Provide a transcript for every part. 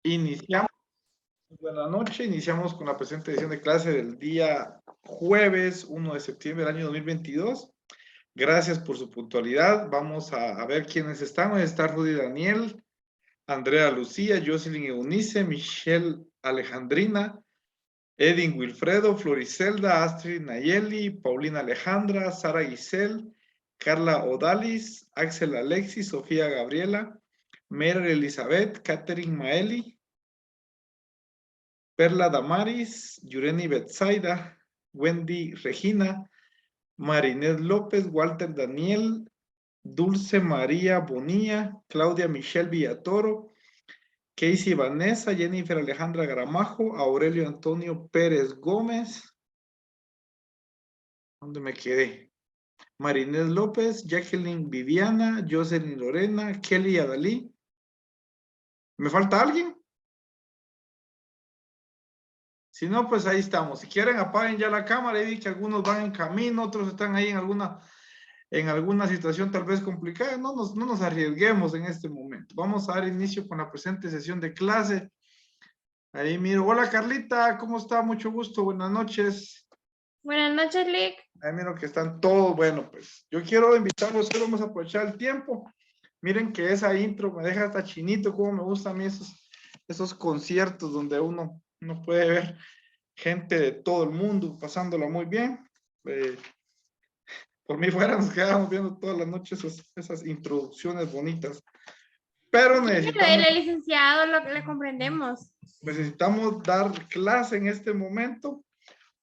Iniciamos, buenas noches, iniciamos con la presente edición de clase del día jueves 1 de septiembre del año 2022. Gracias por su puntualidad. Vamos a ver quiénes están. Hoy está Rudy Daniel, Andrea Lucía, Jocelyn Eunice, Michelle Alejandrina, Edwin Wilfredo, Floricelda, Astrid Nayeli, Paulina Alejandra, Sara Giselle, Carla Odalis, Axel Alexis, Sofía Gabriela, Mary Elizabeth, Catherine Maeli, Perla Damaris, Yureni Betsaida, Wendy Regina, Marinés López, Walter Daniel, Dulce María Bonilla, Claudia Michelle Villatoro, Casey Vanessa, Jennifer Alejandra Gramajo, Aurelio Antonio Pérez Gómez. ¿Dónde me quedé? Marinés López, Jacqueline Viviana, Jocelyn Lorena, Kelly Adalí. ¿Me falta alguien? Si no, pues ahí estamos. Si quieren, apaguen ya la cámara. Vi que algunos van en camino, otros están ahí en alguna situación tal vez complicada. No nos arriesguemos en este momento. Vamos a dar inicio con la presente sesión de clase. Ahí miro. Hola, Carlita. ¿Cómo está? Mucho gusto. Buenas noches. Buenas noches, Lick. Ahí miro que están todos. Bueno, pues yo quiero invitarlos. Vamos a aprovechar el tiempo. Miren que esa intro me deja hasta chinito. Cómo me gustan a mí esos conciertos donde uno puede ver gente de todo el mundo pasándola muy bien. Por mí fuera, nos quedábamos viendo todas las noches esas introducciones bonitas. Pero necesitamos... El licenciado, lo que le comprendemos. Necesitamos dar clase en este momento.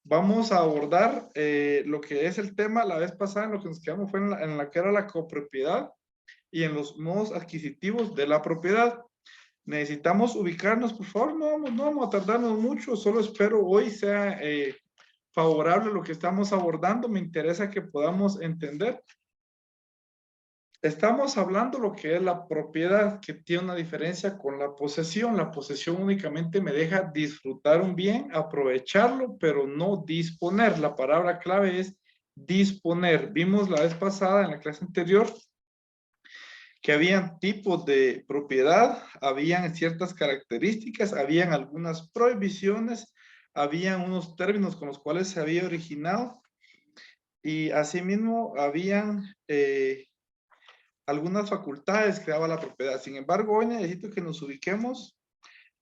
Vamos a abordar lo que es el tema. La vez pasada en lo que nos quedamos fue en la que era la copropiedad y en los modos adquisitivos de la propiedad. Necesitamos ubicarnos, por favor, no vamos a tardarnos mucho, solo espero hoy sea favorable lo que estamos abordando, me interesa que podamos entender. Estamos hablando lo que es la propiedad, que tiene una diferencia con la posesión. La posesión únicamente me deja disfrutar un bien, aprovecharlo, pero no disponer. La palabra clave es disponer. Vimos la vez pasada en la clase anterior que habían tipos de propiedad, habían ciertas características, habían algunas prohibiciones, habían unos términos con los cuales se había originado y asimismo habían algunas facultades que daba la propiedad. Sin embargo, hoy necesito que nos ubiquemos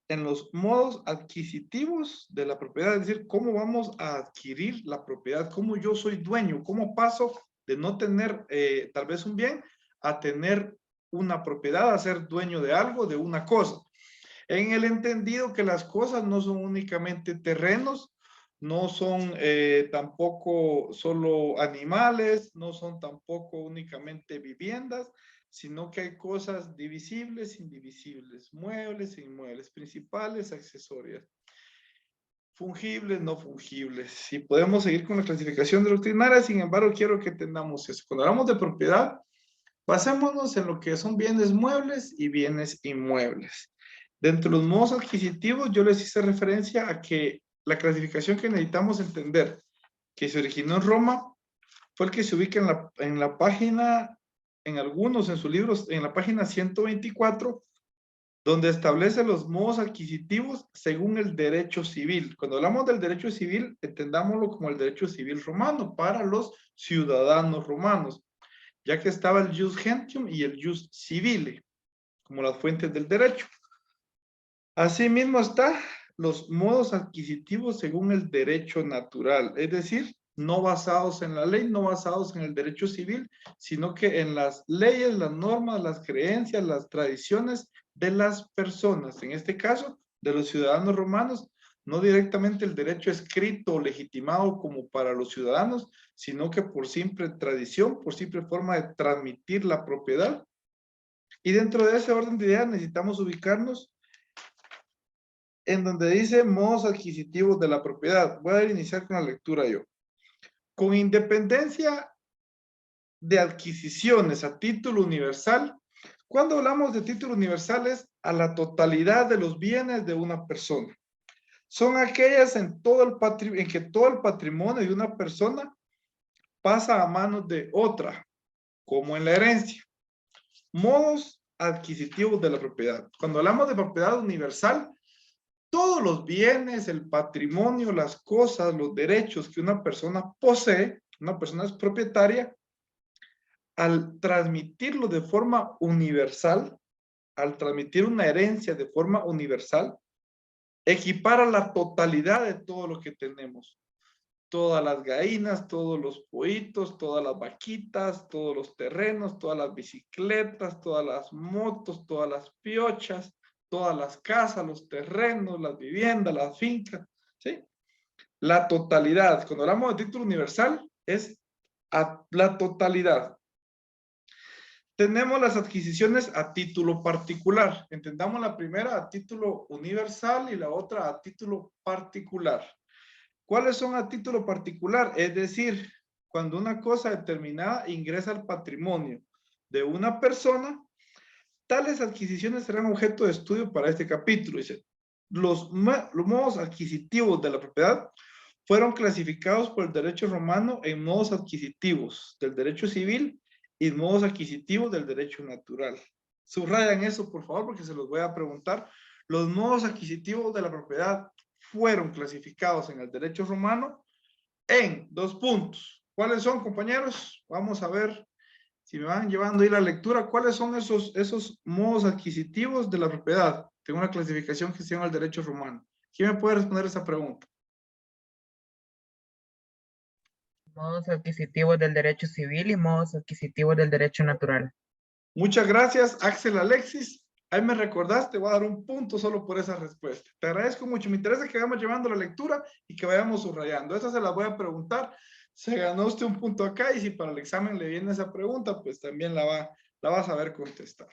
en los modos adquisitivos de la propiedad, es decir, cómo vamos a adquirir la propiedad, cómo yo soy dueño, cómo paso de no tener tal vez un bien a tener una propiedad, a ser dueño de algo, de una cosa. En el entendido que las cosas no son únicamente terrenos, no son tampoco solo animales, no son tampoco únicamente viviendas, sino que hay cosas divisibles, indivisibles, muebles e inmuebles, principales, accesorias, fungibles, no fungibles. Y podemos seguir con la clasificación doctrinaria, sin embargo, quiero que entendamos eso. Cuando hablamos de propiedad, basémonos en lo que son bienes muebles y bienes inmuebles. Dentro de los modos adquisitivos, yo les hice referencia a que la clasificación que necesitamos entender, que se originó en Roma, fue el que se ubica en la página, en algunos, en sus libros, en la página 124, donde establece los modos adquisitivos según el derecho civil. Cuando hablamos del derecho civil, entendámoslo como el derecho civil romano para los ciudadanos romanos, ya que estaba el jus gentium y el jus civile, como las fuentes del derecho. Asimismo está los modos adquisitivos según el derecho natural, es decir, no basados en la ley, no basados en el derecho civil, sino que en las leyes, las normas, las creencias, las tradiciones de las personas, en este caso, de los ciudadanos romanos, no directamente el derecho escrito o legitimado como para los ciudadanos, sino que por simple tradición, por simple forma de transmitir la propiedad. Y dentro de ese orden de ideas necesitamos ubicarnos en donde dice modos adquisitivos de la propiedad. Voy a iniciar con la lectura yo. Con independencia de adquisiciones a título universal, cuando hablamos de título universal es a la totalidad de los bienes de una persona. Son aquellas en que todo el patrimonio de una persona pasa a manos de otra, como en la herencia. Modos adquisitivos de la propiedad. Cuando hablamos de propiedad universal, todos los bienes, el patrimonio, las cosas, los derechos que una persona posee, una persona es propietaria, al transmitirlo de forma universal, al transmitir una herencia de forma universal, equipara la totalidad de todo lo que tenemos. Todas las gallinas, todos los pollitos, todas las vaquitas, todos los terrenos, todas las bicicletas, todas las motos, todas las piochas, todas las casas, los terrenos, las viviendas, las fincas, ¿sí? La totalidad, cuando hablamos de título universal, es la totalidad. Tenemos las adquisiciones a título particular. Entendamos la primera a título universal y la otra a título particular. ¿Cuáles son a título particular? Es decir, cuando una cosa determinada ingresa al patrimonio de una persona, tales adquisiciones serán objeto de estudio para este capítulo. Dice, los modos adquisitivos de la propiedad fueron clasificados por el derecho romano en modos adquisitivos del derecho civil y modos adquisitivos del derecho natural. Subrayan eso, por favor, porque se los voy a preguntar. Los modos adquisitivos de la propiedad fueron clasificados en el derecho romano en 2 puntos. ¿Cuáles son, compañeros? Vamos a ver si me van llevando ahí la lectura. ¿Cuáles son esos modos adquisitivos de la propiedad? Tengo una clasificación que se llama el derecho romano. ¿Quién me puede responder esa pregunta? Modos adquisitivos del derecho civil y modos adquisitivos del derecho natural. Muchas gracias, Axel Alexis. Ahí me recordaste, voy a dar un punto solo por esa respuesta. Te agradezco mucho. Me interesa que vayamos llevando la lectura y que vayamos subrayando. Esa se la voy a preguntar. Se ganó usted un punto acá y si para el examen le viene esa pregunta, pues también la va a saber contestar.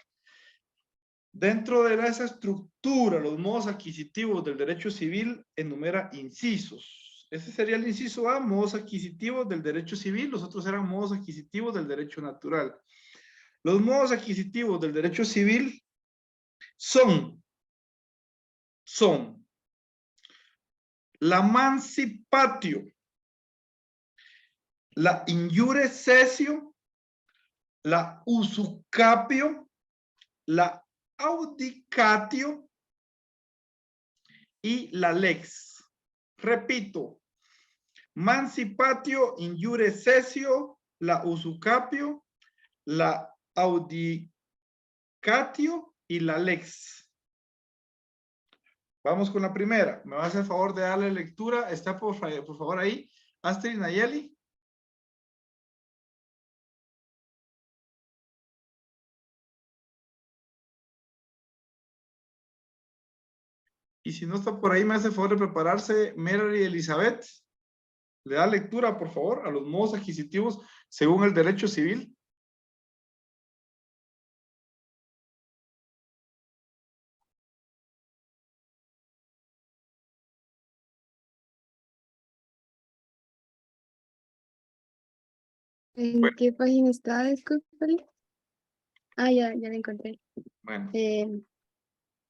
Dentro de esa estructura, los modos adquisitivos del derecho civil enumera incisos. Ese sería el inciso A, modos adquisitivos del derecho civil. Los otros eran modos adquisitivos del derecho natural. Los modos adquisitivos del derecho civil son la mancipatio, la injure cessio, la usucapio, la audicatio y la lex. Repito, mancipatio, injure cessio, la usucapio, la audicatio y la lex. Vamos con la primera. ¿Me va a hacer el favor de darle lectura? Está por favor ahí. Astrid Nayeli. Y si no está por ahí, me hace el favor de prepararse Mary Elizabeth. Le da lectura, por favor, a los modos adquisitivos según el derecho civil. ¿En Bueno, qué página está? Disculpe. Ah, ya la encontré. bueno.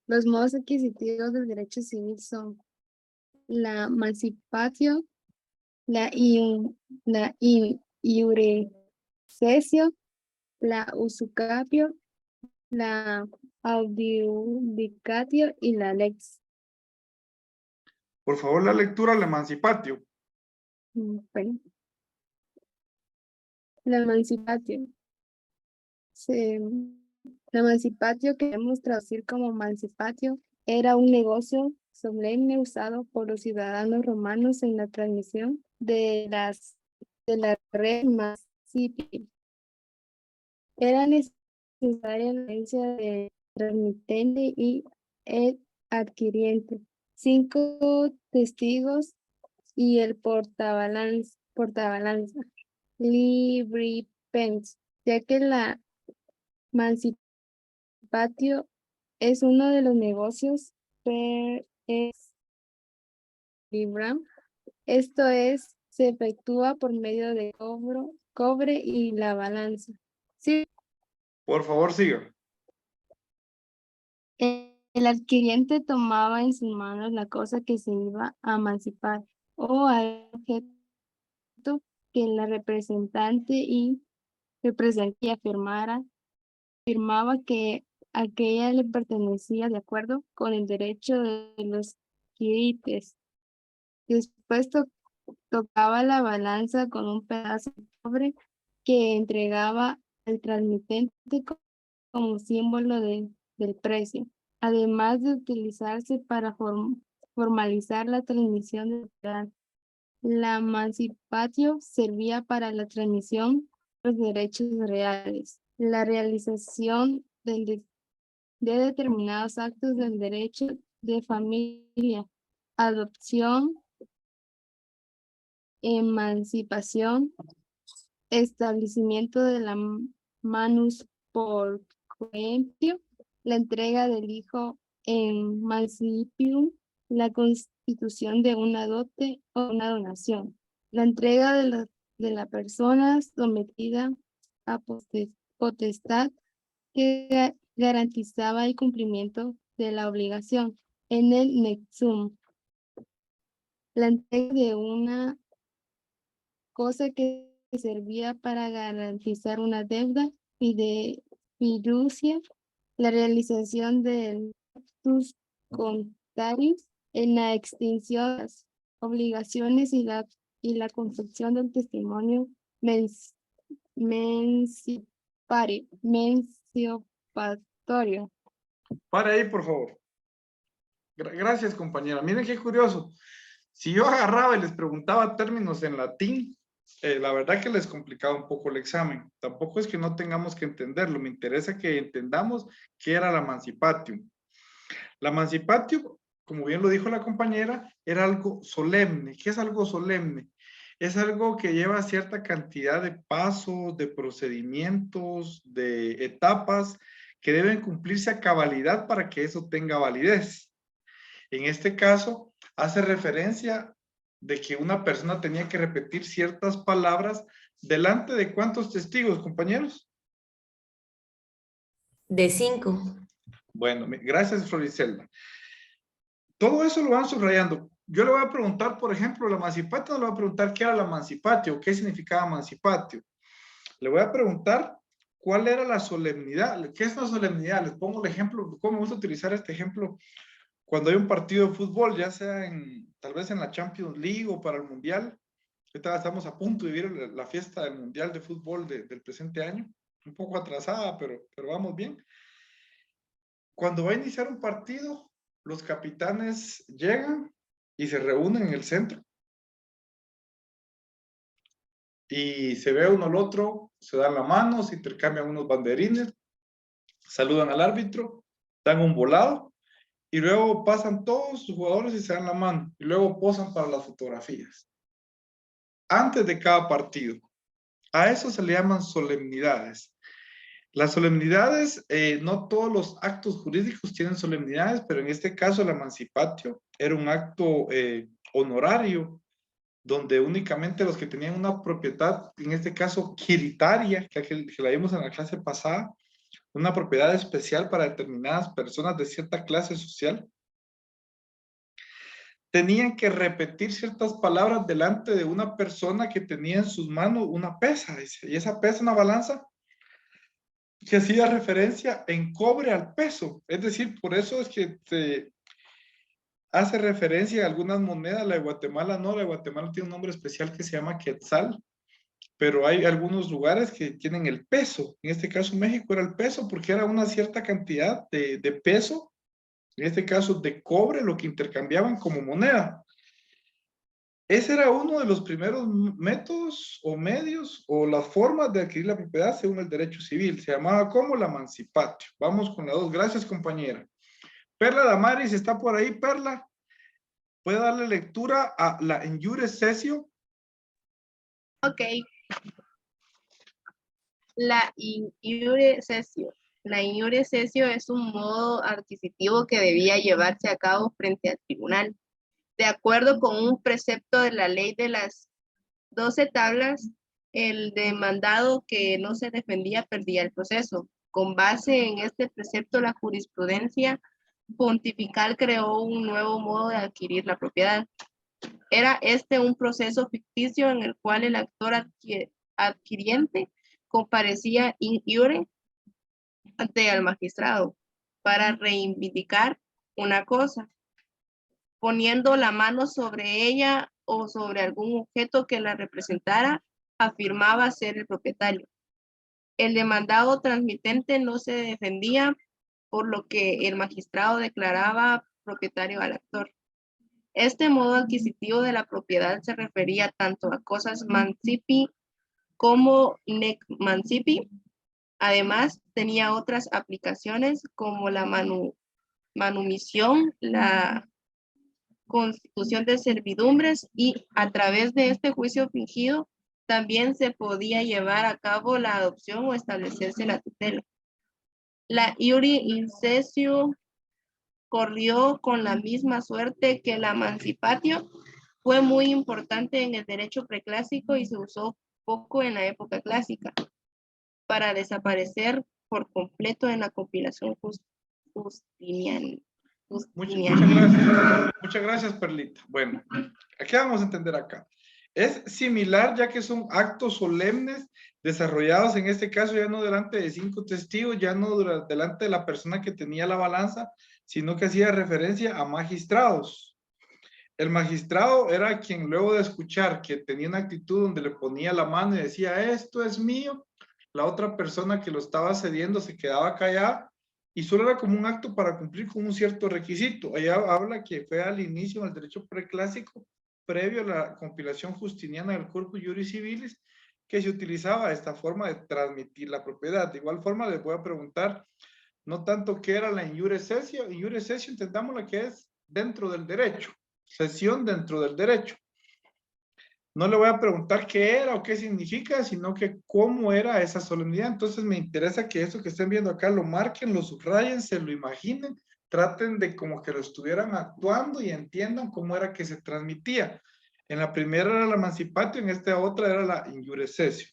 Los modos adquisitivos del derecho civil son la mancipatio, la iure cessio, la usucapio, la audicatio y la lex. Por favor, la lectura al emancipatio. Bueno, la emancipatio. La emancipatio, que queremos traducir como emancipatio, era un negocio solemne usado por los ciudadanos romanos en la transmisión de la red mancipi. Era necesaria la herencia de transmitente y el adquiriente, 5 testigos y el portabalanza, libripens, ya que la mancipatio es uno de los negocios per ex libram. Esto es, se efectúa por medio de cobre y la balanza. Sí, Por favor, siga. el adquiriente tomaba en sus manos la cosa que se iba a emancipar o al objeto que la representante y afirmaba que a que ella le pertenecía de acuerdo con el derecho de los quirites. Después tocaba la balanza con un pedazo de cobre que entregaba al transmitente como símbolo del precio, además de utilizarse para formalizar la transmisión de propiedad. La emancipatio servía para la transmisión de los derechos reales, la realización de determinados actos del derecho de familia, adopción, emancipación, establecimiento de la manus por coemptio, la entrega del hijo en mancipium, la constitución de una dote o una donación, la entrega de la persona sometida a potestad que garantizaba el cumplimiento de la obligación en el nexum, la entrega de una cosa que servía para garantizar una deuda y de fiducia, la realización del actus contrarius en la extinción de las obligaciones y la confección del testimonio menciopatorio. Para ahí, por favor. Gracias, compañera. Miren qué curioso. Si yo agarraba y les preguntaba términos en latín, la verdad que les complicaba un poco el examen. Tampoco es que no tengamos que entenderlo. Me interesa que entendamos qué era la emancipatio. La emancipatio, como bien lo dijo la compañera, era algo solemne. ¿Qué es algo solemne? Es algo que lleva cierta cantidad de pasos, de procedimientos, de etapas que deben cumplirse a cabalidad para que eso tenga validez. En este caso, hace referencia de que una persona tenía que repetir ciertas palabras delante de ¿cuántos testigos, compañeros? De 5. Bueno, gracias, Floricelda. Todo eso lo van subrayando. Yo le voy a preguntar, por ejemplo, la emancipatio, le voy a preguntar qué era la emancipatio, qué significaba emancipatio. Le voy a preguntar cuál era la solemnidad, qué es la solemnidad. Les pongo el ejemplo, cómo me gusta utilizar este ejemplo cuando hay un partido de fútbol, ya sea tal vez en la Champions League o para el Mundial. Ahorita estamos a punto de vivir la fiesta del Mundial de Fútbol del presente año, un poco atrasada, pero vamos bien. Cuando va a iniciar un partido, los capitanes llegan y se reúnen en el centro. Y se ve uno al otro, se dan la mano, se intercambian unos banderines, saludan al árbitro, dan un volado, y luego pasan todos los jugadores y se dan la mano, y luego posan para las fotografías. Antes de cada partido. A eso se le llaman solemnidades. Las solemnidades, no todos los actos jurídicos tienen solemnidades, pero en este caso la emancipatio era un acto honorario, donde únicamente los que tenían una propiedad, en este caso quiritaria, que la vimos en la clase pasada, una propiedad especial para determinadas personas de cierta clase social, tenían que repetir ciertas palabras delante de una persona que tenía en sus manos una pesa, y esa pesa, una balanza, que hacía referencia en cobre al peso. Es decir, por eso es que se hace referencia a algunas monedas. La de Guatemala no, la de Guatemala tiene un nombre especial que se llama quetzal, pero hay algunos lugares que tienen el peso. En este caso México era el peso porque era una cierta cantidad de peso, en este caso de cobre, lo que intercambiaban como moneda. Ese era uno de los primeros métodos o medios o las formas de adquirir la propiedad según el derecho civil. Se llamaba como la emancipatio. Vamos con la 2. Gracias, compañera. Perla Damaris está por ahí. Perla, ¿puede darle lectura a la injure cessio? Ok. La injure cessio. La injure cessio es un modo adquisitivo que debía llevarse a cabo frente al tribunal. De acuerdo con un precepto de la ley de las 12 tablas, el demandado que no se defendía perdía el proceso. Con base en este precepto, la jurisprudencia pontifical creó un nuevo modo de adquirir la propiedad. Era este un proceso ficticio en el cual el actor adquiriente comparecía in iure ante el magistrado. para reivindicar una cosa, poniendo la mano sobre ella o sobre algún objeto que la representara, afirmaba ser el propietario. El demandado transmitente no se defendía, por lo que el magistrado declaraba propietario al actor. Este modo adquisitivo de la propiedad se refería tanto a cosas mancipi como nec mancipi. Además, tenía otras aplicaciones como la manumisión, la constitución de servidumbres, y a través de este juicio fingido también se podía llevar a cabo la adopción o establecerse la tutela. La iure incesio corrió con la misma suerte que la mancipatio. Fue muy importante en el derecho preclásico y se usó poco en la época clásica, para desaparecer por completo en la compilación justiniana. Muchas gracias, Perlita. Bueno, ¿qué vamos a entender acá? Es similar, ya que son actos solemnes desarrollados en este caso ya no delante de 5 testigos, ya no delante de la persona que tenía la balanza, sino que hacía referencia a magistrados. El magistrado era quien, luego de escuchar que tenía una actitud donde le ponía la mano y decía, esto es mío, la otra persona que lo estaba cediendo se quedaba callada, y solo era como un acto para cumplir con un cierto requisito. Allá habla que fue al inicio del derecho preclásico, previo a la compilación justiniana del Corpus Juris Civilis, que se utilizaba esta forma de transmitir la propiedad. De igual forma les voy a preguntar, no tanto qué era la iure cessio. Iure cessio entendamos lo que es dentro del derecho, cesión dentro del derecho. No le voy a preguntar qué era o qué significa, sino que cómo era esa solemnidad. Entonces me interesa que eso que estén viendo acá lo marquen, lo subrayen, se lo imaginen, traten de como que lo estuvieran actuando y entiendan cómo era que se transmitía. En la primera era la mancipatio, en esta otra era la iure cessio.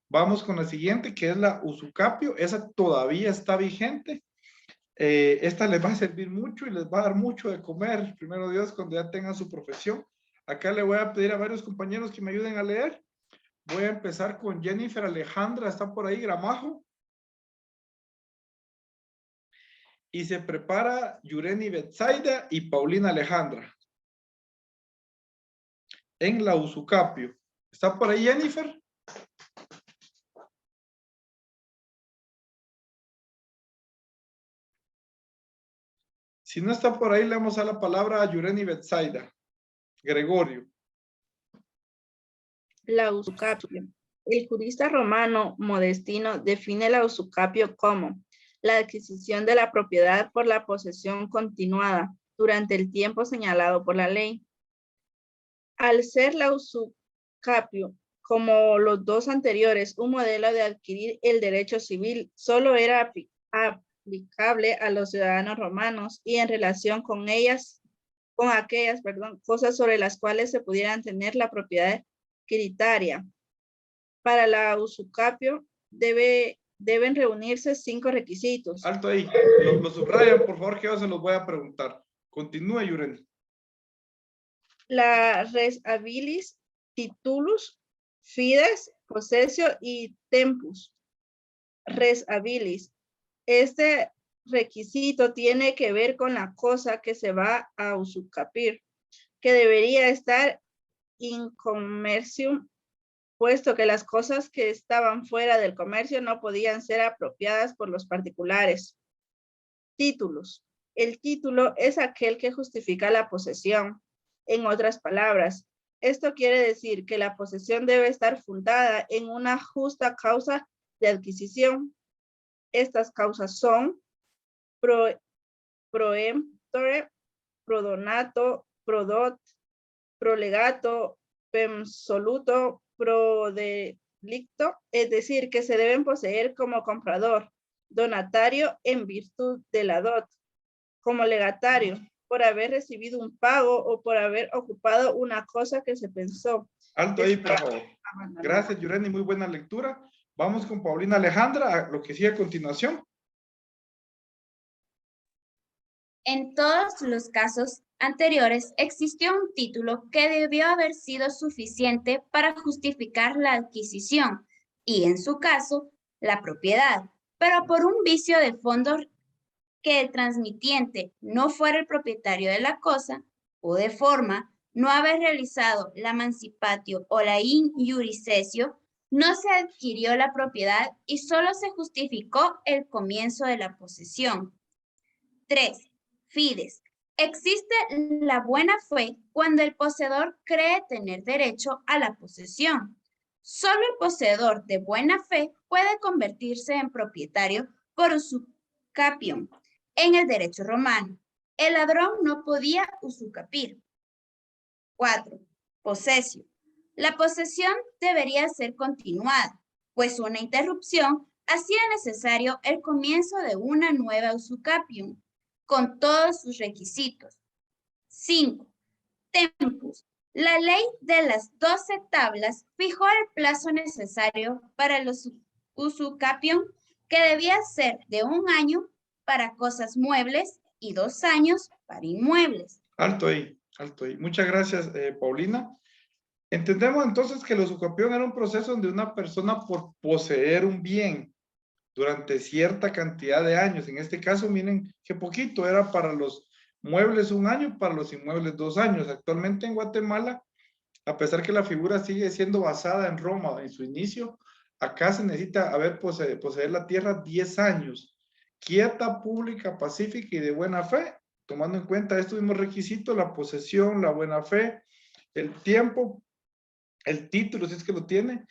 Vamos con la siguiente, que es la usucapio. Esa todavía está vigente. Esta les va a servir mucho y les va a dar mucho de comer, primero Dios, cuando ya tengan su profesión. Acá le voy a pedir a varios compañeros que me ayuden a leer. Voy a empezar con Jennifer Alejandra, está por ahí, Gramajo. Y se prepara Yureni Betsaida y Paulina Alejandra. En la usucapio. ¿Está por ahí Jennifer? Si no está por ahí, le vamos a la palabra a Yureni Betsaida. Gregorio. La usucapio. El jurista romano Modestino define la usucapio como la adquisición de la propiedad por la posesión continuada durante el tiempo señalado por la ley. Al ser la usucapio, como los dos anteriores, un modelo de adquirir el derecho civil, solo era aplicable a los ciudadanos romanos y en relación con aquellas cosas sobre las cuales se pudieran tener la propiedad hereditaria. Para la usucapio deben reunirse 5 requisitos. Alto ahí, lo subrayan, por favor, que yo se los voy a preguntar. Continúe, Yureni. La res habilis, titulus, fides, possessio y tempus. Res habilis. Este requisito tiene que ver con la cosa que se va a usucapir, que debería estar in commercium, puesto que las cosas que estaban fuera del comercio no podían ser apropiadas por los particulares. Títulos. El título es aquel que justifica la posesión. En otras palabras, esto quiere decir que la posesión debe estar fundada en una justa causa de adquisición. Estas causas son proemptore, prodonato, prodot, prolegato, pemsoluto, prodelicto, es decir, que se deben poseer como comprador, donatario en virtud de la dot, como legatario, por haber recibido un pago o por haber ocupado una cosa que se pensó. Alto ahí, por favor. Gracias, Yureni, muy buena lectura. Vamos con Paulina Alejandra, a lo que sigue a continuación. En todos los casos anteriores existió un título que debió haber sido suficiente para justificar la adquisición y, en su caso, la propiedad, pero por un vicio de fondo que el transmitiente no fuera el propietario de la cosa, o de forma no haber realizado la emancipatio o la in iuris cessio, no se adquirió la propiedad y solo se justificó el comienzo de la posesión. 3. Fides. Existe la buena fe cuando el poseedor cree tener derecho a la posesión. Solo el poseedor de buena fe puede convertirse en propietario por usucapión en el derecho romano. El ladrón no podía usucapir. 4. Posesio. La posesión debería ser continuada, pues una interrupción hacía necesario el comienzo de una nueva usucapión, con todos sus requisitos. 5. Tempus. La ley de las 12 tablas fijó el plazo necesario para el usucapión, que debía ser de 1 año para cosas muebles y 2 años para inmuebles. Alto ahí, alto ahí. Muchas gracias, Paulina. Entendemos entonces que el usucapión era un proceso donde una persona por poseer un bien durante cierta cantidad de años, en este caso miren qué poquito, era para los muebles 1 año, para los inmuebles 2 años. Actualmente en Guatemala, a pesar que la figura sigue siendo basada en Roma en su inicio, acá se necesita poseer la tierra 10 años, quieta, pública, pacífica y de buena fe, tomando en cuenta estos mismos requisitos: la posesión, la buena fe, el tiempo, el título, si es que lo tiene,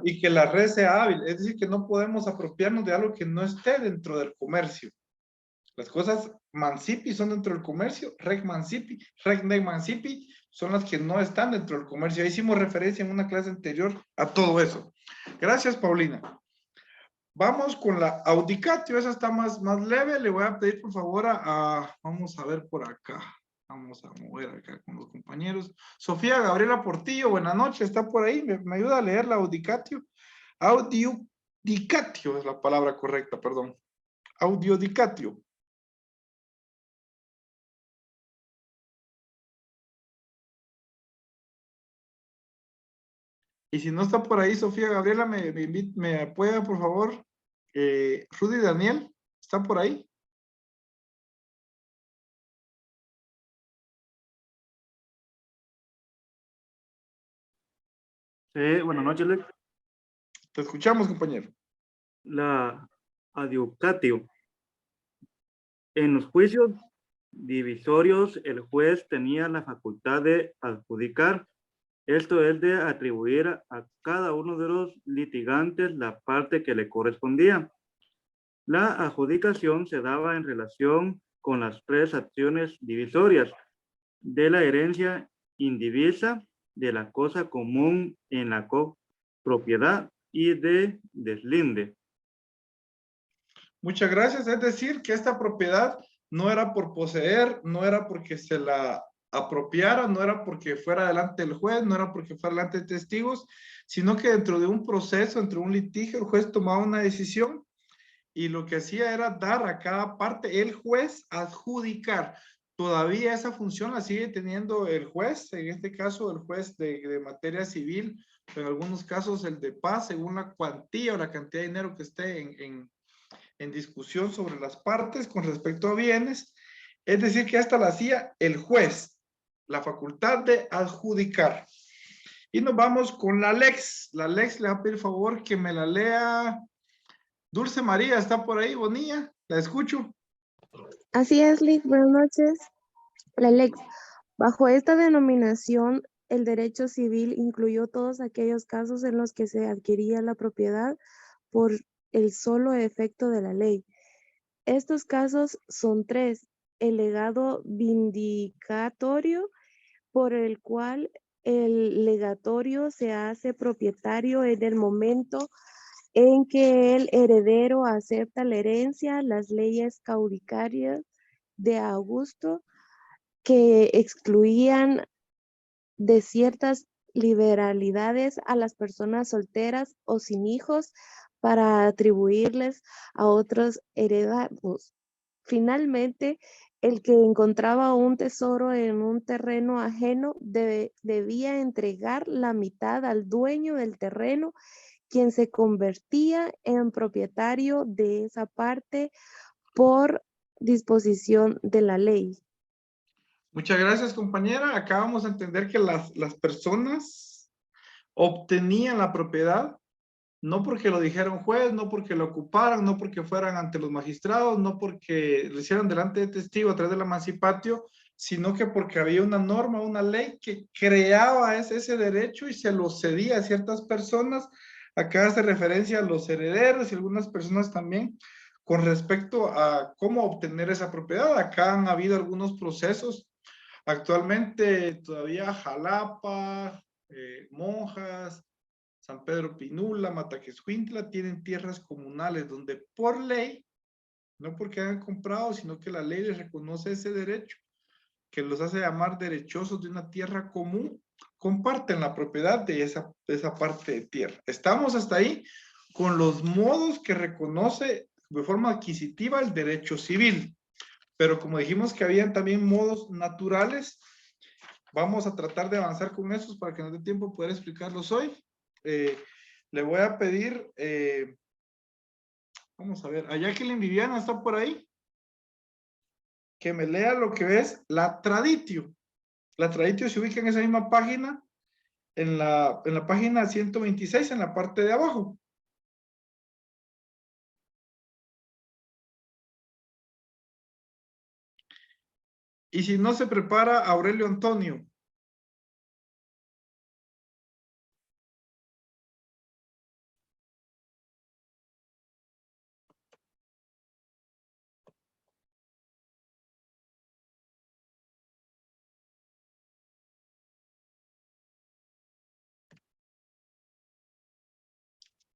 y que la red sea hábil. Es decir, que no podemos apropiarnos de algo que no esté dentro del comercio. Las cosas mancipi son dentro del comercio, reg mancipi, reg neg mancipi son las que no están dentro del comercio. Ahí hicimos referencia en una clase anterior a todo eso. Gracias, Paulina. Vamos con la audicatio, esa está más leve. Le voy a pedir por favor vamos a ver por acá. Vamos a mover acá con los compañeros. Sofía Gabriela Portillo, buenas noches, está por ahí. ¿Me ayuda a leer la audicatio? Audicatio es la palabra correcta, perdón. Audiodicatio. Y si no está por ahí, Sofía Gabriela, me apoya, por favor. Rudy Daniel, ¿está por ahí? Buenas noches, Lex. Te escuchamos, compañero. La adiucatio. En los juicios divisorios, el juez tenía la facultad de adjudicar, esto es de atribuir a cada uno de los litigantes la parte que le correspondía. La adjudicación se daba en relación con las 3 acciones divisorias de la herencia indivisa, de la cosa común en la copropiedad y de deslinde. Muchas gracias. Es decir, que esta propiedad no era por poseer, no era porque se la apropiara, no era porque fuera delante del juez, no era porque fuera delante de testigos, sino que dentro de un proceso, entre un litigio, el juez tomaba una decisión y lo que hacía era dar a cada parte, el juez adjudicar. Todavía esa función la sigue teniendo el juez, en este caso el juez de materia civil, pero en algunos casos el de paz, según la cuantía o la cantidad de dinero que esté en discusión sobre las partes con respecto a bienes. Es decir, que hasta la hacía el juez, la facultad de adjudicar. Y nos vamos con la lex. La lex le va a pedir favor que me la lea Dulce María. ¿Está por ahí, Bonilla? La escucho. Así es, Lick. Buenas noches. La lex. Bajo esta denominación, el derecho civil incluyó todos aquellos casos en los que se adquiría la propiedad por el solo efecto de la ley. Estos casos son 3. El legado vindicatorio, por el cual el legatorio se hace propietario en el momento en que el heredero acepta la herencia, las leyes caudicarias de Augusto, que excluían de ciertas liberalidades a las personas solteras o sin hijos para atribuirles a otros herederos. Finalmente, el que encontraba un tesoro en un terreno ajeno debía entregar la mitad al dueño del terreno, quien se convertía en propietario de esa parte por disposición de la ley. Muchas gracias, compañera. Acá vamos a entender que las personas obtenían la propiedad no porque lo dijera un juez, no porque lo ocuparan, no porque fueran ante los magistrados, no porque lo hicieran delante de testigos a través del emancipatio, sino que porque había una norma, una ley que creaba ese derecho y se lo cedía a ciertas personas. Acá hace referencia a los herederos y algunas personas también con respecto a cómo obtener esa propiedad. Acá han habido algunos procesos. Actualmente todavía Jalapa, Monjas, San Pedro Pinula, Mataquescuintla tienen tierras comunales donde por ley, no porque hayan comprado, sino que la ley les reconoce ese derecho, que los hace llamar derechosos de una tierra común, comparten la propiedad de esa parte de tierra. Estamos hasta ahí con los modos que reconoce de forma adquisitiva el derecho civil. Pero como dijimos que habían también modos naturales, vamos a tratar de avanzar con esos para que nos dé tiempo poder explicarlos hoy. Le voy a pedir, vamos a ver, a Jacqueline Viviana está por ahí, que me lea lo que es la traditio. La traditio se ubica en esa misma página, en la página 126, en la parte de abajo. Y si no se prepara, Aurelio Antonio.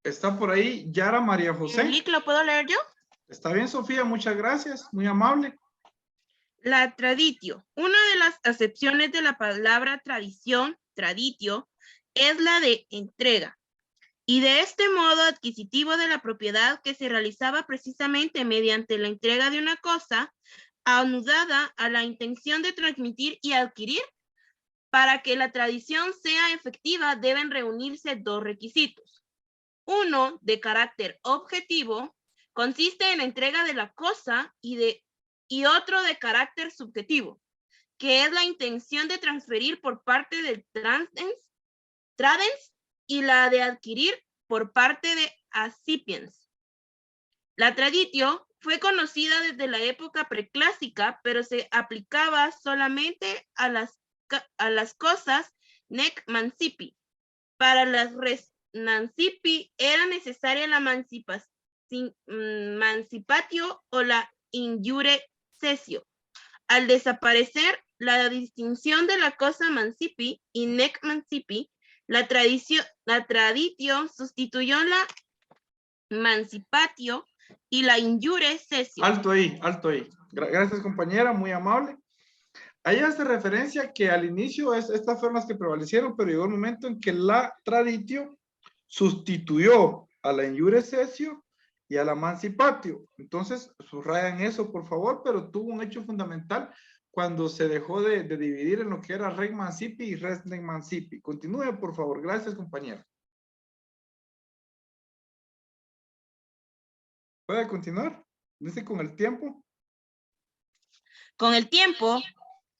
Está por ahí Yara María José. Lick, ¿lo puedo leer yo? Está bien, Sofía, muchas gracias, muy amable. La traditio. Una de las acepciones de la palabra tradición, traditio, es la de entrega. Y de este modo adquisitivo de la propiedad que se realizaba precisamente mediante la entrega de una cosa, anudada a la intención de transmitir y adquirir. Para que la tradición sea efectiva deben reunirse dos requisitos. Uno, de carácter objetivo, consiste en la entrega de la cosa y otro de carácter subjetivo, que es la intención de transferir por parte del tradens y la de adquirir por parte de accipiens. La traditio fue conocida desde la época preclásica, pero se aplicaba solamente a las cosas nec mancipi. Para las res mancipi era necesaria la mancipatio o la injure cesio. Al desaparecer la distinción de la cosa mancipi y nec mancipi, la traditio sustituyó la mancipatio y la injure cesio. Alto ahí, alto ahí. Gracias, compañera, muy amable. Ahí hace referencia que al inicio estas fueron las que prevalecieron, pero llegó el momento en que la traditio sustituyó a la injure cesio y a la mancipatio. Entonces, subrayan eso, por favor, pero tuvo un hecho fundamental cuando se dejó de dividir en lo que era res mancipi y res nec mancipi. Continúe, por favor. Gracias, compañera. ¿Puede continuar? Dice con el tiempo. Con el tiempo,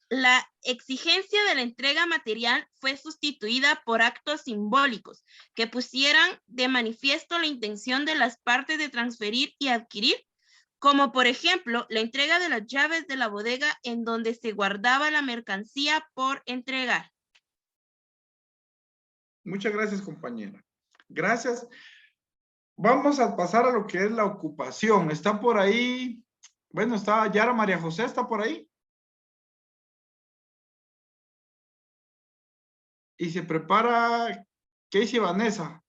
la exigencia de la entrega material fue sustituida por actos simbólicos que pusieran de manifiesto la intención de las partes de transferir y adquirir, como por ejemplo la entrega de las llaves de la bodega en donde se guardaba la mercancía por entregar. Muchas gracias, compañera. Gracias. Vamos a pasar a lo que es la ocupación. Está por ahí, bueno, está Yara María José, ¿está por ahí? Y se prepara Casey Vanessa.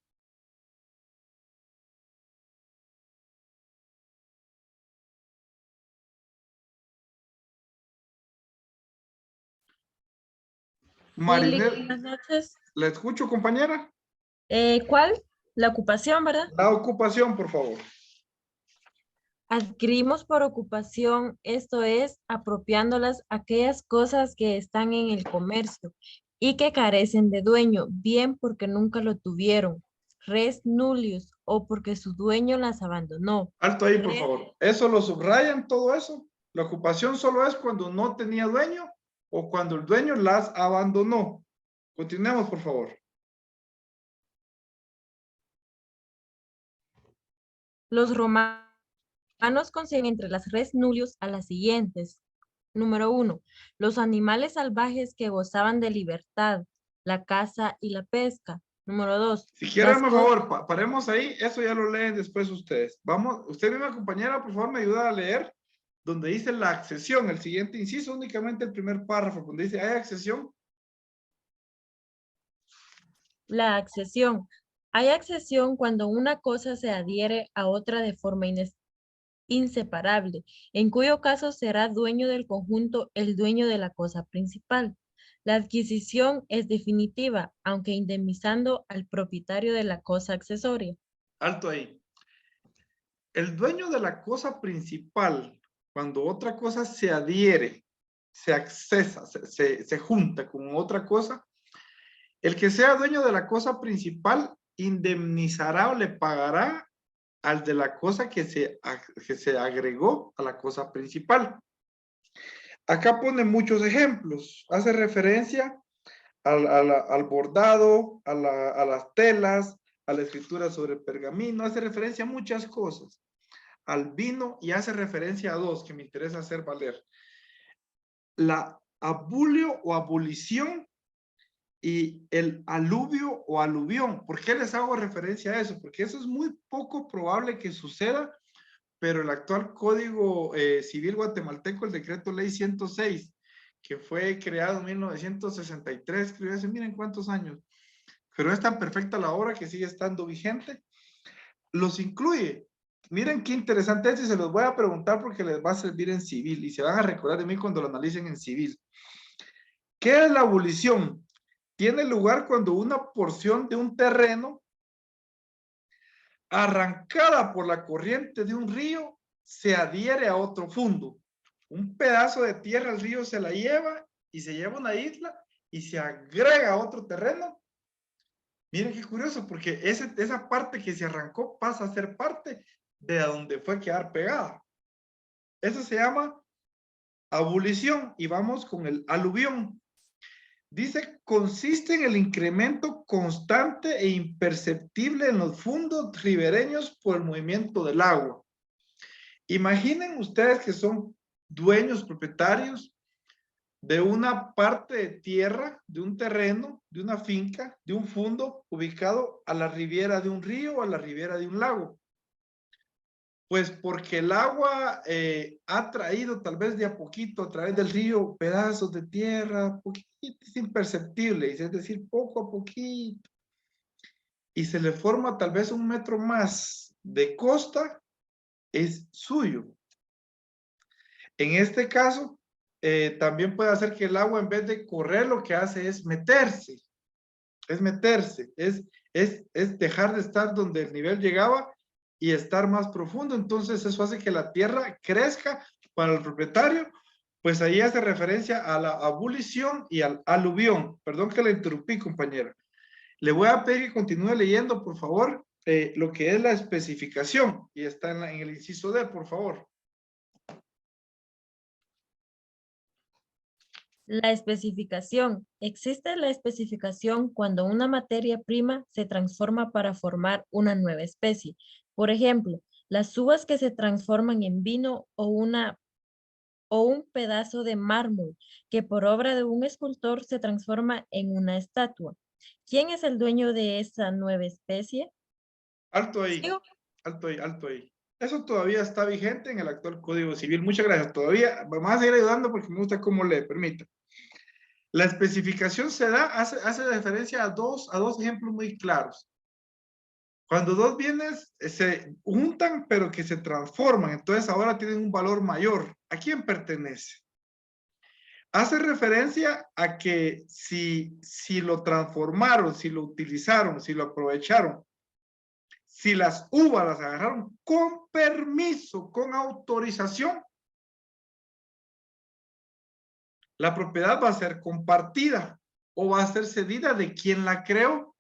Marinel, Buenas noches. ¿la escucho, compañera? ¿Cuál? La ocupación, ¿verdad? La ocupación, por favor. Adquirimos por ocupación, esto es, apropiándolas aquellas cosas que están en el comercio y que carecen de dueño, bien porque nunca lo tuvieron, res nullius o porque su dueño las abandonó. Alto ahí, por Res- favor. ¿Eso lo subrayan, todo eso? La ocupación solo es cuando no tenía dueño o cuando el dueño las abandonó. Continuemos, por favor. Los romanos consiguen entre las res nullius a las siguientes. Número 1. Los animales salvajes que gozaban de libertad, la caza y la pesca. Número 2. Si quieren, por favor, paremos ahí. Eso ya lo leen después ustedes. Vamos, usted misma, compañera, por favor, me ayuda a leer donde dice la accesión, el siguiente inciso, únicamente el primer párrafo, donde dice hay accesión. La accesión. Hay accesión cuando una cosa se adhiere a otra de forma inseparable, en cuyo caso será dueño del conjunto el dueño de la cosa principal. La adquisición es definitiva, aunque indemnizando al propietario de la cosa accesoria. Alto ahí. El dueño de la cosa principal, cuando otra cosa se adhiere, se accesa, se junta con otra cosa, el que sea dueño de la cosa principal indemnizará o le pagará al de la cosa que se agregó a la cosa principal. Acá pone muchos ejemplos. Hace referencia al bordado, a las telas, a la escritura sobre el pergamino. Hace referencia a muchas cosas. Al vino y hace referencia a dos que me interesa hacer valer. La abulio o abolición y el aluvio o aluvión. ¿Por qué les hago referencia a eso? Porque eso es muy poco probable que suceda, pero el actual Código Civil guatemalteco, el decreto ley 106, que fue creado en 1963, creo hace miren cuántos años, pero es tan perfecta la obra que sigue estando vigente, los incluye. Miren qué interesante es y se los voy a preguntar porque les va a servir en civil y se van a recordar de mí cuando lo analicen en civil. ¿Qué es la abolición? Tiene lugar cuando una porción de un terreno arrancada por la corriente de un río se adhiere a otro fondo. Un pedazo de tierra el río se la lleva y se lleva una isla y se agrega a otro terreno. Miren qué curioso, porque esa parte que se arrancó pasa a ser parte de donde fue quedar pegada. Eso se llama abolición y vamos con el aluvión. Dice, consiste en el incremento constante e imperceptible en los fondos ribereños por el movimiento del agua. Imaginen ustedes que son dueños, propietarios de una parte de tierra, de un terreno, de una finca, de un fondo ubicado a la ribera de un río o a la ribera de un lago. Pues porque el agua ha traído tal vez de a poquito a través del río pedazos de tierra, poquito, es imperceptible, es decir, poco a poquito. Y se le forma tal vez 1 metro más de costa, es suyo. En este caso, también puede hacer que el agua en vez de correr lo que hace es meterse. Es meterse, es dejar de estar donde el nivel llegaba y estar más profundo. Entonces eso hace que la tierra crezca para el propietario. Pues ahí hace referencia a la abolición y al aluvión. Perdón que le interrumpí, compañera. Le voy a pedir que continúe leyendo, por favor, lo que es la especificación. Y está en el inciso D, por favor. La especificación. Existe la especificación cuando una materia prima se transforma para formar una nueva especie. Por ejemplo, las uvas que se transforman en vino o un pedazo de mármol que por obra de un escultor se transforma en una estatua. ¿Quién es el dueño de esa nueva especie? Alto ahí, ¿Sigo? alto ahí, alto ahí. Eso todavía está vigente en el actual Código Civil. Muchas gracias. Todavía vamos a seguir ayudando porque me gusta cómo le permite. La especificación se da, hace referencia a dos ejemplos muy claros. Cuando dos bienes se juntan, pero que se transforman, entonces ahora tienen un valor mayor. ¿A quién pertenece? Hace referencia a que si lo transformaron, si lo utilizaron, si lo aprovecharon, si las uvas las agarraron con permiso, con autorización, la propiedad va a ser compartida o va a ser cedida de quien la creó.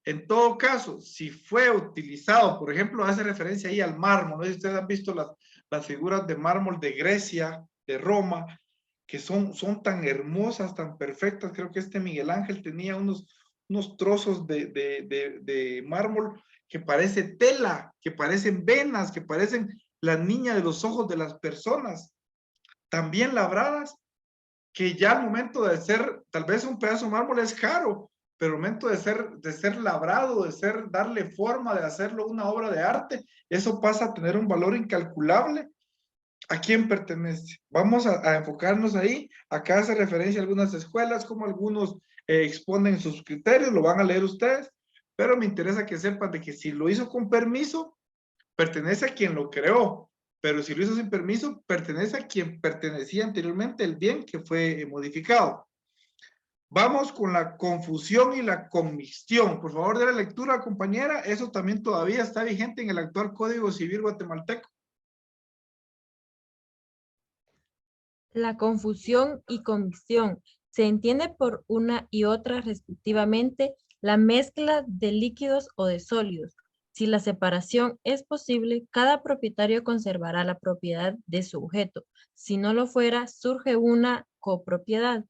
En todo caso, si fue utilizado, por ejemplo, hace referencia ahí al mármol, no sé si ustedes han visto las figuras de mármol de Grecia, de Roma, que son tan hermosas, tan perfectas. Creo que este Miguel Ángel tenía unos trozos de mármol que parece tela, que parecen venas, que parecen la niña de los ojos de las personas, también labradas, que ya al momento de ser, tal vez un pedazo de mármol es caro, pero al momento de ser labrado, darle forma, de hacerlo una obra de arte, eso pasa a tener un valor incalculable. ¿A quién pertenece? Vamos a enfocarnos ahí. Acá hace referencia a algunas escuelas, como algunos exponen sus criterios, lo van a leer ustedes, pero me interesa que sepan de que si lo hizo con permiso, pertenece a quien lo creó, pero si lo hizo sin permiso, pertenece a quien pertenecía anteriormente el bien que fue modificado. Vamos con la confusión y la comixtión. Por favor, de la lectura, compañera. Eso también todavía está vigente en el actual Código Civil guatemalteco. La confusión y comixtión se entiende por una y otra respectivamente la mezcla de líquidos o de sólidos. Si la separación es posible, cada propietario conservará la propiedad de su objeto. Si no lo fuera, surge una copropiedad.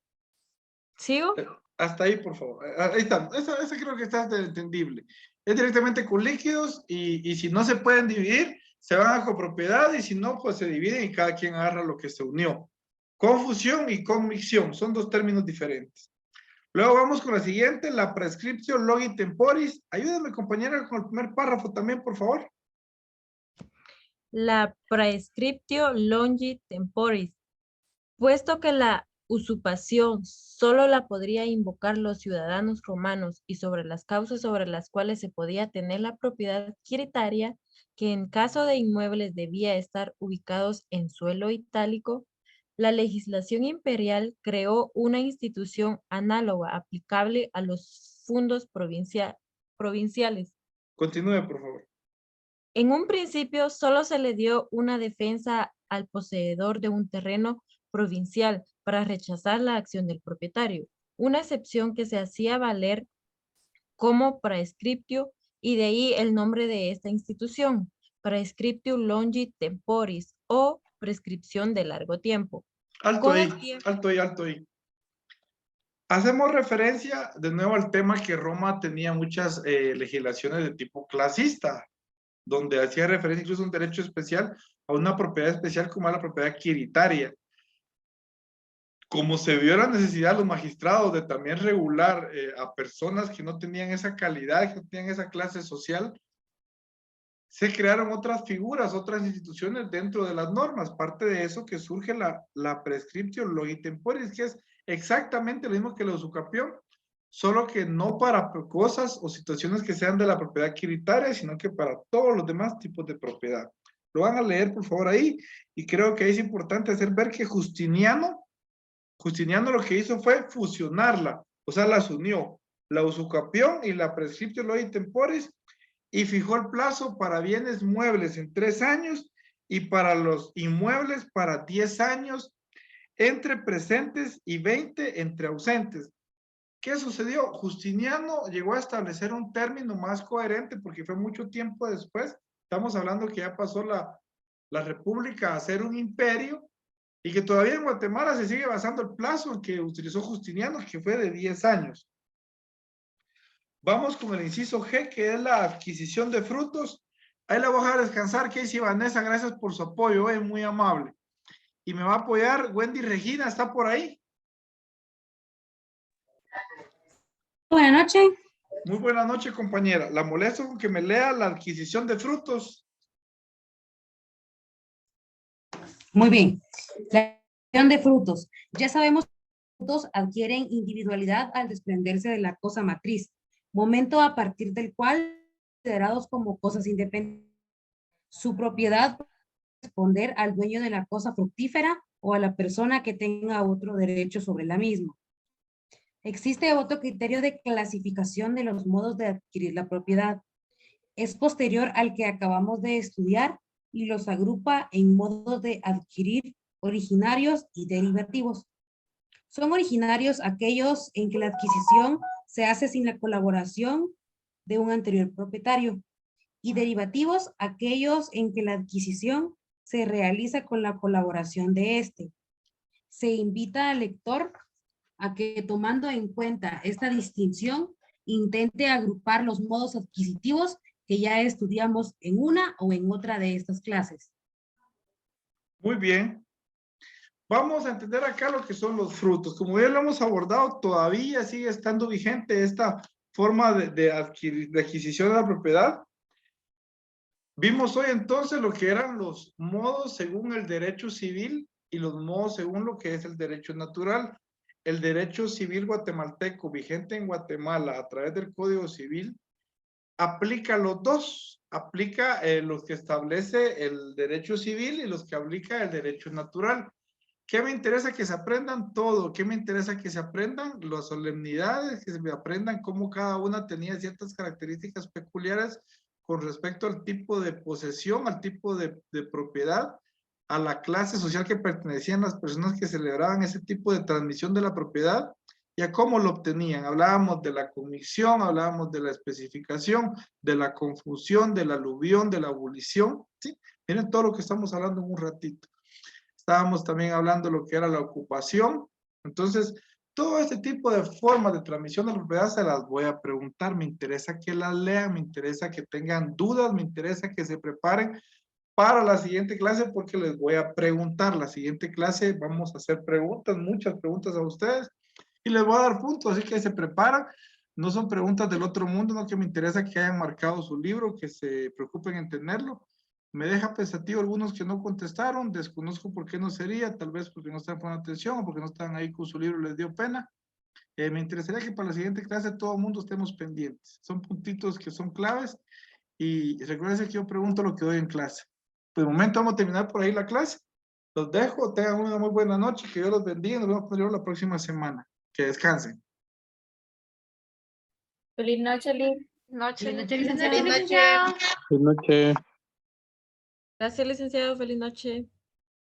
¿Sigo? Hasta ahí, por favor. Ahí está. Esa creo que está entendible. Es directamente con líquidos y si no se pueden dividir, se van a copropiedad y si no, pues se dividen y cada quien agarra lo que se unió. Confusión y conmicción son dos términos diferentes. Luego vamos con la siguiente, la prescriptio logi temporis. Ayúdenme, compañera, con el primer párrafo también, por favor. La prescriptio longi temporis, puesto que la usurpación solo la podría invocar los ciudadanos romanos y sobre las causas sobre las cuales se podía tener la propiedad adquiritaria, que en caso de inmuebles debía estar ubicados en suelo itálico, la legislación imperial creó una institución análoga aplicable a los fundos provinciales. Continúe, por favor. En un principio solo se le dio una defensa al poseedor de un terreno provincial para rechazar la acción del propietario, una excepción que se hacía valer como praescriptio y de ahí el nombre de esta institución, praescriptio longi temporis o prescripción de largo tiempo. Alto ahí. Hacemos referencia de nuevo al tema que Roma tenía muchas legislaciones de tipo clasista, donde hacía referencia incluso a un derecho especial, a una propiedad especial como la propiedad adquiritaria. Como se vio la necesidad de los magistrados de también regular a personas que no tenían esa calidad, que no tenían esa clase social, se crearon otras figuras, otras instituciones dentro de las normas. Parte de eso que surge la prescriptio logi temporis, que es exactamente lo mismo que la usucapión, solo que no para cosas o situaciones que sean de la propiedad adquiritaria, sino que para todos los demás tipos de propiedad. Lo van a leer, por favor, ahí, y creo que es importante hacer ver que Justiniano lo que hizo fue fusionarla, o sea, las unió, la usucapión y la prescriptio logi temporis, y fijó el plazo para bienes muebles en 3 años y para los inmuebles para 10 años entre presentes y 20 entre ausentes. ¿Qué sucedió? Justiniano llegó a establecer un término más coherente porque fue mucho tiempo después. Estamos hablando que ya pasó la república a ser un imperio y que todavía en Guatemala se sigue basando el plazo en que utilizó Justiniano, que fue de 10 años. Vamos con el inciso G, que es la adquisición de frutos. Ahí la voy a dejar descansar, Casey Vanessa, gracias por su apoyo, es muy amable. Y me va a apoyar Wendy Regina, ¿está por ahí? Buenas noches. Muy buena noche, compañera. La molesto con que me lea la adquisición de frutos. Muy bien. La adquisición de frutos. Ya sabemos que los frutos adquieren individualidad al desprenderse de la cosa matriz, momento a partir del cual son considerados como cosas independientes. Su propiedad puede responder al dueño de la cosa fructífera o a la persona que tenga otro derecho sobre la misma. Existe otro criterio de clasificación de los modos de adquirir la propiedad. Es posterior al que acabamos de estudiar y los agrupa en modos de adquirir originarios y derivativos. Son originarios aquellos en que la adquisición se hace sin la colaboración de un anterior propietario. Y derivativos, aquellos en que la adquisición se realiza con la colaboración de éste. Se invita al lector a que, tomando en cuenta esta distinción, intente agrupar los modos adquisitivos que ya estudiamos en una o en otra de estas clases. Muy bien. Vamos a entender acá lo que son los frutos. Como ya lo hemos abordado, todavía sigue estando vigente esta forma de adquisición de la propiedad. Vimos hoy entonces lo que eran los modos según el derecho civil y los modos según lo que es el derecho natural. El derecho civil guatemalteco vigente en Guatemala a través del Código Civil aplica los dos. Aplica los que establece el derecho civil y los que aplica el derecho natural. ¿Qué me interesa que se aprendan? Todo. ¿Qué me interesa que se aprendan? Las solemnidades, que se aprendan cómo cada una tenía ciertas características peculiares con respecto al tipo de posesión, al tipo de propiedad, a la clase social que pertenecían las personas que celebraban ese tipo de transmisión de la propiedad y a cómo lo obtenían. Hablábamos de la comisión, hablábamos de la especificación, de la confusión, de la aluvión, de la abolición. ¿Sí? Miren todo lo que estamos hablando en un ratito. Estábamos también hablando de lo que era la ocupación. Entonces, todo este tipo de formas de transmisión de propiedad se las voy a preguntar. Me interesa que las lean, me interesa que tengan dudas, me interesa que se preparen para la siguiente clase porque les voy a preguntar. La siguiente clase vamos a hacer preguntas, muchas preguntas a ustedes y les voy a dar puntos, así que se preparan. No son preguntas del otro mundo, no, que me interesa que hayan marcado su libro, que se preocupen en tenerlo. Me deja pensativo algunos que no contestaron, desconozco por qué no sería, tal vez porque no están poniendo atención o porque no están ahí con su libro, les dio pena. Me interesaría que para la siguiente clase todo el mundo estemos pendientes. Son puntitos que son claves y recuerden que yo pregunto lo que doy en clase. Por el momento vamos a terminar por ahí la clase. Los dejo, tengan una muy buena noche, que Dios los bendiga, nos vemos la próxima semana. Que descansen. Feliz noche, Liz. Feliz noche, Feliz licenciado. noche. Buenas noches. Gracias, licenciado. Feliz noche.